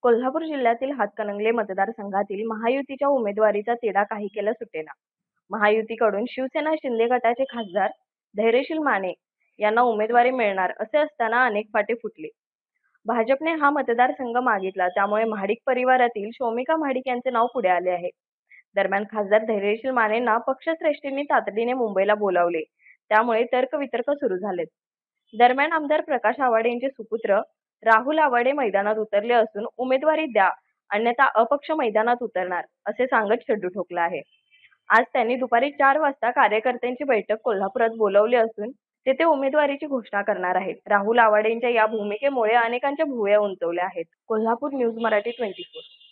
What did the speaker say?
कोल्हापूर जिल्ह्यातील हातकणंगले मतदारसंघातील महायुतीच्या उमेदवारीचा तिढा काही केला सुटेना. महायुतीकडून शिवसेना शिंदे गटाचे खासदार धैर्यशील माने यांना उमेदवारी मिळणार असे असताना अनेक फाटे फुटले. भाजपने हा मतदारसंघ मागितला, त्यामुळे महाडिक परिवारातील शौमिका महाडिक यांचे नाव पुढे आले आहे. दरम्यान खासदार धैर्यशील मानेंना पक्षश्रेष्ठींनी तातडीने मुंबईला बोलावले, त्यामुळे तर्कवितर्क सुरू झालेत. दरम्यान आमदार प्रकाश आवाडे यांचे सुपुत्र राहुल आवाडे मैदानात उतरले असून उमेदवारी द्या, अन्यथा अपक्ष मैदानात उतरणार असे सांगत शड्डू ठोकला आहे. आज त्यांनी दुपारी 4 वाजता कार्यकर्त्यांची बैठक कोल्हापुरात बोलावली असून तेथे उमेदवारीची घोषणा करणार आहेत. राहुल आवाडेंच्या या भूमिकेमुळे अनेकांच्या भुवया उंचावल्या आहेत. कोल्हापूर न्यूज मराठी 24.